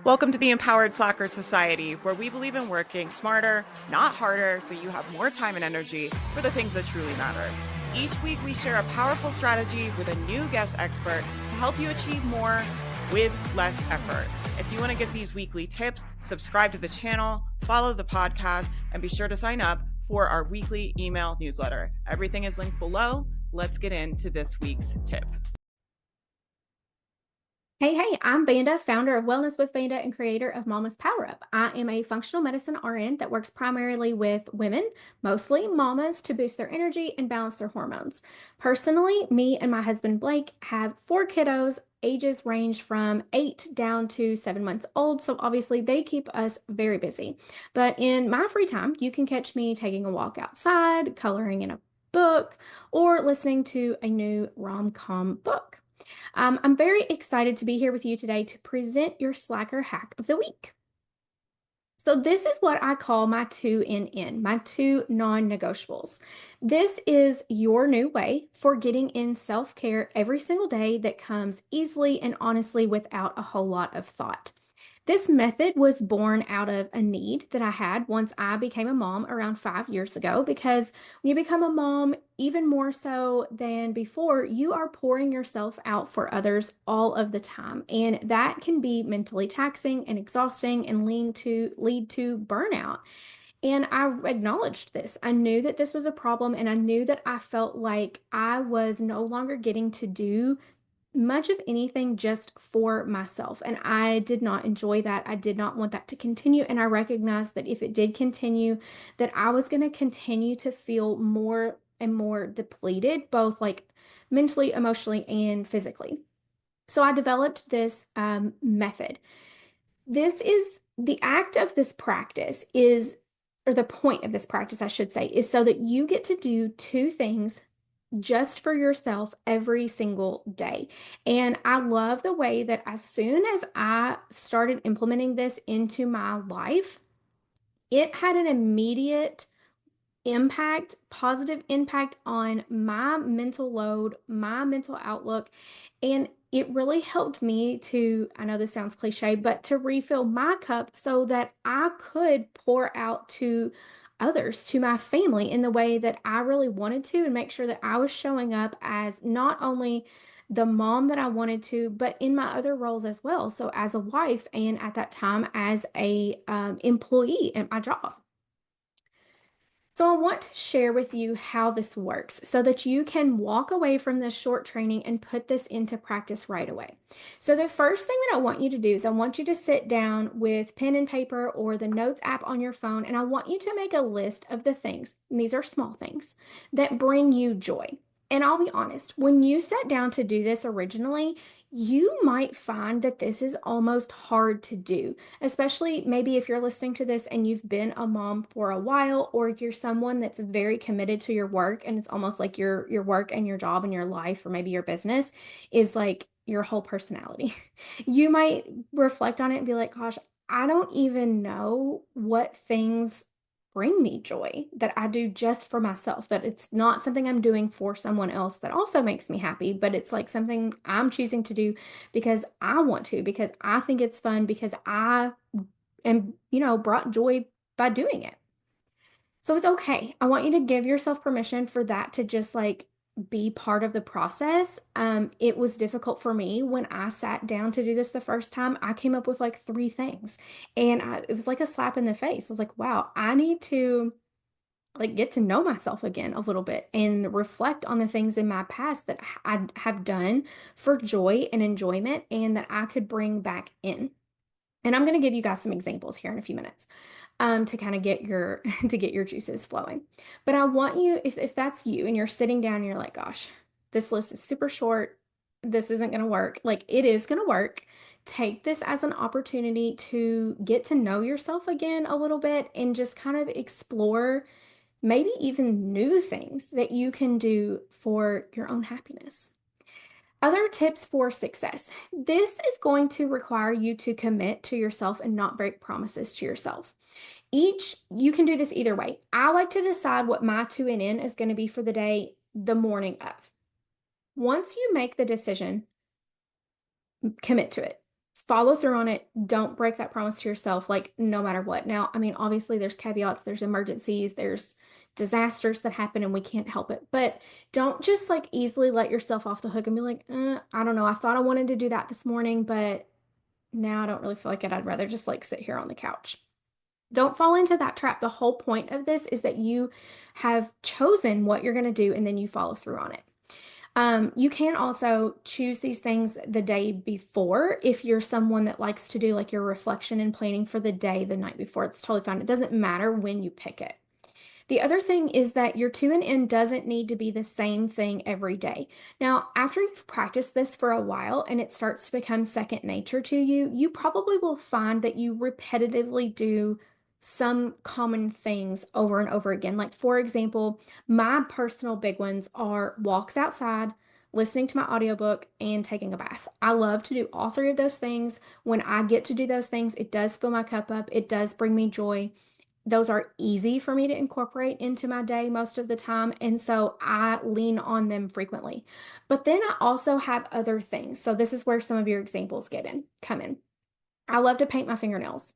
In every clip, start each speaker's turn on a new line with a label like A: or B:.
A: Welcome to the Empowered Soccer Society, where we believe in working smarter, not harder, so you have more time and energy for the things that truly matter. Each week, we share a powerful strategy with a new guest expert to help you achieve more with less effort. If you want to get these weekly tips, subscribe to the channel, follow the podcast, and be sure to sign up for our weekly email newsletter. Everything is linked below. Let's get into this week's tip.
B: Hey, I'm Vanda, founder of Wellness with Vanda and creator of Mama's Power Up. I am a functional medicine RN that works primarily with women, mostly mamas, to boost their energy and balance their hormones. Personally, me and my husband Blake have 4 kiddos. Ages range from 8 down to 7 months old, so obviously they keep us very busy. But in my free time, you can catch me taking a walk outside, coloring in a book, or listening to a new rom-com book. I'm very excited to be here with you today to present your slacker hack of the week. So this is what I call my 2 my two non-negotiables. This is your new way for getting in self-care every single day that comes easily and honestly without a whole lot of thought. This method was born out of a need that I had once I became a mom around 5 years ago, because when you become a mom, even more so than before, you are pouring yourself out for others all of the time. And that can be mentally taxing and exhausting and lead to burnout. And I acknowledged this. I knew that this was a problem, and I knew that I felt like I was no longer getting to do much of anything just for myself. And I did not enjoy that. I did not want that to continue. And I recognized that if it did continue, that I was going to continue to feel more and more depleted, both like mentally, emotionally, and physically. So I developed this method. This is the act of this practice is, or the point of this practice, I should say, is so that you get to do 2 things just for yourself every single day. And I love the way that as soon as I started implementing this into my life, it had an immediate impact, positive impact on my mental load, my mental outlook. And it really helped me to, I know this sounds cliche, but to refill my cup so that I could pour out to others, to my family in the way that I really wanted to, and make sure that I was showing up as not only the mom that I wanted to, but in my other roles as well. So as a wife, and at that time as a employee at my job. So I want to share with you how this works so that you can walk away from this short training and put this into practice right away. So the first thing that I want you to do is I want you to sit down with pen and paper or the notes app on your phone, and I want you to make a list of the things, and these are small things, that bring you joy. And I'll be honest, when you sat down to do this originally, you might find that this is almost hard to do, especially maybe if you're listening to this and you've been a mom for a while, or you're someone that's very committed to your work, and it's almost like your work and your job and your life, or maybe your business is like your whole personality. You might reflect on it and be like, gosh, I don't even know what things bring me joy that I do just for myself, that it's not something I'm doing for someone else that also makes me happy, but it's like something I'm choosing to do because I want to, because I think it's fun, because I am, brought joy by doing it. So it's okay. I want you to give yourself permission for that to just like be part of the process. It was difficult for me when I sat down to do this the first time. I came up with like 3 things, and it was like a slap in the face. I was like, wow, I need to like get to know myself again a little bit and reflect on the things in my past that I have done for joy and enjoyment, and that I could bring back in. And I'm going to give you guys some examples here in a few minutes, to kind of get your to get your juices flowing. But I want you, if that's you and you're sitting down and you're like, gosh, this list is super short, this isn't going to work. Like, it is going to work. Take this as an opportunity to get to know yourself again a little bit, and just kind of explore maybe even new things that you can do for your own happiness. Other tips for success. This is going to require you to commit to yourself and not break promises to yourself. You can do this either way. I like to decide what my 2 is going to be for the day the morning of. Once you make the decision, commit to it. follow through on it. Don't break that promise to yourself, like no matter what. Now, I mean, obviously there's caveats, there's emergencies, there's disasters that happen and we can't help it. But don't just like easily let yourself off the hook and be like, I don't know, I thought I wanted to do that this morning, but now I don't really feel like it. I'd rather just like sit here on the couch. Don't fall into that trap. The whole point of this is that you have chosen what you're going to do and then you follow through on it. You can also choose these things the day before if you're someone that likes to do like your reflection and planning for the day the night before. It's totally fine. It doesn't matter when you pick it. The other thing is that your to and in doesn't need to be the same thing every day. Now, after you've practiced this for a while and it starts to become second nature to you, you probably will find that you repetitively do some common things over and over again. Like, for example, my personal big ones are walks outside, listening to my audiobook, and taking a bath. I love to do all three of those things. When I get to do those things, it does fill my cup up, it does bring me joy. Those are easy for me to incorporate into my day most of the time, and so I lean on them frequently. But then I also have other things. So this is where some of your examples come in. I love to paint my fingernails.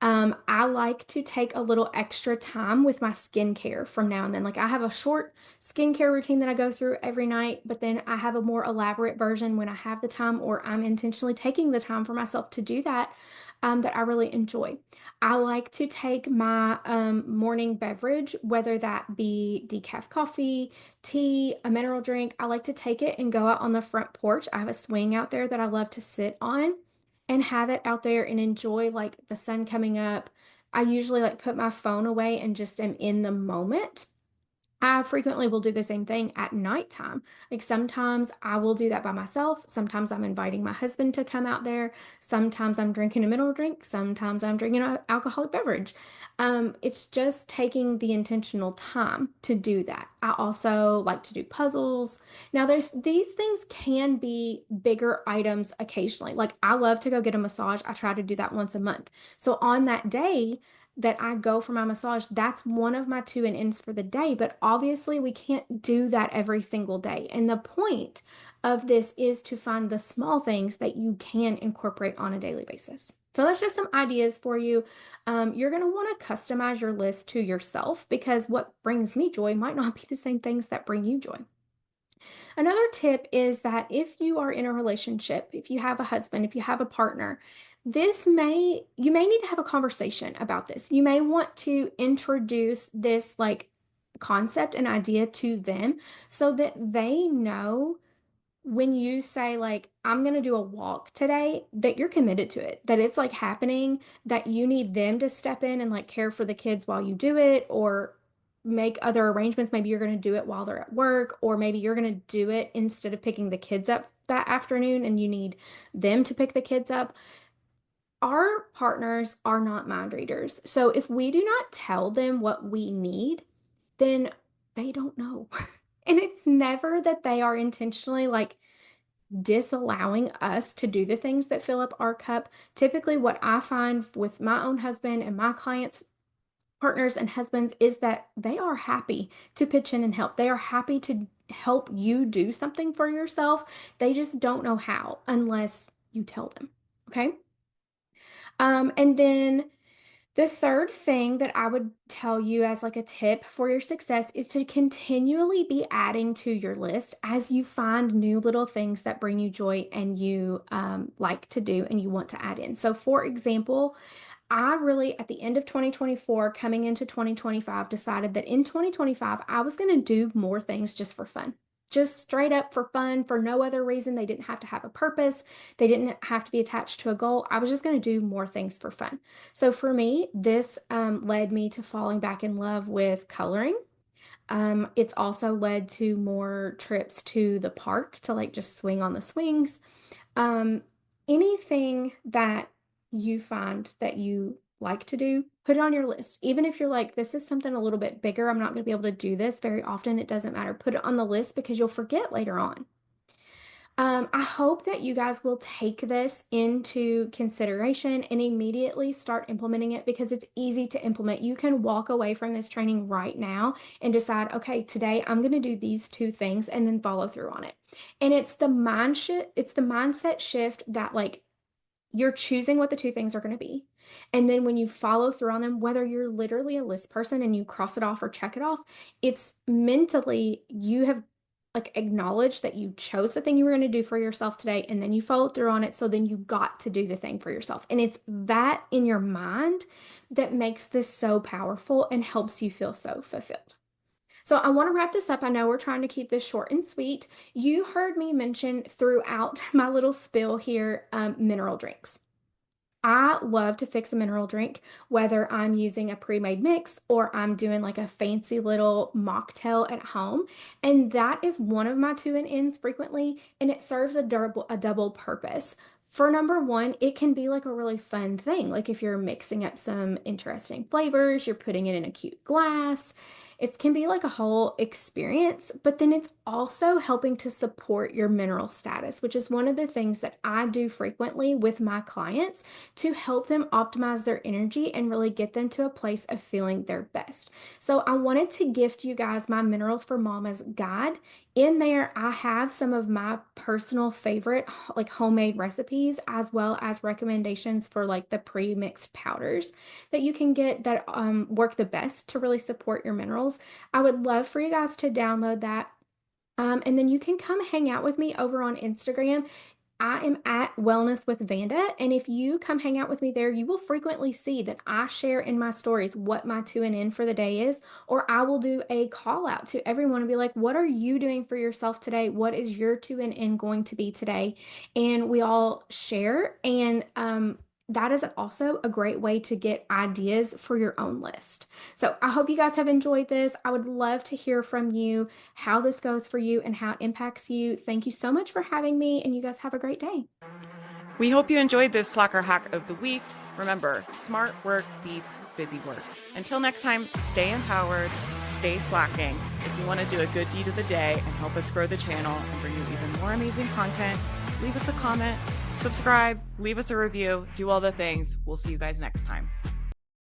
B: I like to take a little extra time with my skincare from now and then. Like I have a short skincare routine that I go through every night, but then I have a more elaborate version when I have the time or I'm intentionally taking the time for myself to do that, that I really enjoy. I like to take my morning beverage, whether that be decaf coffee, tea, a mineral drink. I like to take it and go out on the front porch. I have a swing out there that I love to sit on and have it out there and enjoy like the sun coming up. I usually like put my phone away and just am in the moment. I frequently will do the same thing at nighttime. Like sometimes I will do that by myself. Sometimes I'm inviting my husband to come out there. Sometimes I'm drinking a mineral drink. Sometimes I'm drinking an alcoholic beverage. It's just taking the intentional time to do that. I also like to do puzzles. Now, there's these things can be bigger items occasionally. Like I love to go get a massage. I try to do that once a month. So on that day, that I go for my massage, that's one of my to and ins for the day. But obviously, we can't do that every single day. And the point of this is to find the small things that you can incorporate on a daily basis. So that's just some ideas for you. You're going to want to customize your list to yourself because what brings me joy might not be the same things that bring you joy. Another tip is that if you are in a relationship, if you have a husband, if you have a partner, you may need to have a conversation about this. You may want to introduce this like concept and idea to them so that they know when you say like I'm going to do a walk today that you're committed to it, that it's like happening, that you need them to step in and like care for the kids while you do it or make other arrangements. Maybe you're going to do it while they're at work, or maybe you're going to do it instead of picking the kids up that afternoon and you need them to pick the kids up. Our partners are not mind readers. So if we do not tell them what we need, then they don't know. And it's never that they are intentionally like disallowing us to do the things that fill up our cup. Typically, what I find with my own husband and my clients, partners, and husbands is that they are happy to pitch in and help. They are happy to help you do something for yourself. They just don't know how unless you tell them. Okay. And then the third thing that I would tell you as like a tip for your success is to continually be adding to your list as you find new little things that bring you joy and you like to do and you want to add in. So, for example, I really, at the end of 2024, coming into 2025, decided that in 2025, I was going to do more things just for fun. Just straight up for fun, for no other reason. They didn't have to have a purpose. They didn't have to be attached to a goal. I was just going to do more things for fun. So for me, this led me to falling back in love with coloring. It's also led to more trips to the park to like just swing on the swings. Um, Anything that you find that you like to do, put it on your list. Even if you're like, this is something a little bit bigger, I'm not going to be able to do this very often, it doesn't matter. Put it on the list because you'll forget later on. I hope that you guys will take this into consideration and immediately start implementing it because it's easy to implement. You can walk away from this training right now and decide, okay, today I'm going to do these two things and then follow through on it. And it's the mindset shift that like You're choosing what the two things are going to be. And then when you follow through on them, whether you're literally a list person and you cross it off or check it off, it's mentally you have like acknowledged that you chose the thing you were going to do for yourself today and then you followed through on it. So then you got to do the thing for yourself. And it's that in your mind that makes this so powerful and helps you feel so fulfilled. So I want to wrap this up. I know we're trying to keep this short and sweet. You heard me mention throughout my little spill here mineral drinks. I love to fix a mineral drink, whether I'm using a pre-made mix or I'm doing like a fancy little mocktail at home. And that is one of my two and ends frequently, and it serves a double purpose. For number one, it can be like a really fun thing. Like if you're mixing up some interesting flavors, you're putting it in a cute glass. It can be like a whole experience, but then it's also helping to support your mineral status, which is one of the things that I do frequently with my clients to help them optimize their energy and really get them to a place of feeling their best. So I wanted to gift you guys my Minerals for Mamas guide. In there, I have some of my personal favorite like homemade recipes as well as recommendations for like the pre-mixed powders that you can get that work the best to really support your minerals. I would love for you guys to download that. And then you can come hang out with me over on Instagram. I am at Wellness with Vanda, and if you come hang out with me there, you will frequently see that I share in my stories what my two and in for the day is, or I will do a call out to everyone and be like, what are you doing for yourself today? What is your two and in going to be today? And we all share, and that is also a great way to get ideas for your own list. So I hope you guys have enjoyed this. I would love to hear from you how this goes for you and how it impacts you. Thank you so much for having me, and you guys have a great day.
A: We hope you enjoyed this Slacker hack of the week. Remember, smart work beats busy work. Until next time, stay empowered, stay slacking. If you want to do a good deed of the day and help us grow the channel and bring you even more amazing content, leave us a comment, subscribe, leave us a review, do all the things. We'll see you guys next time.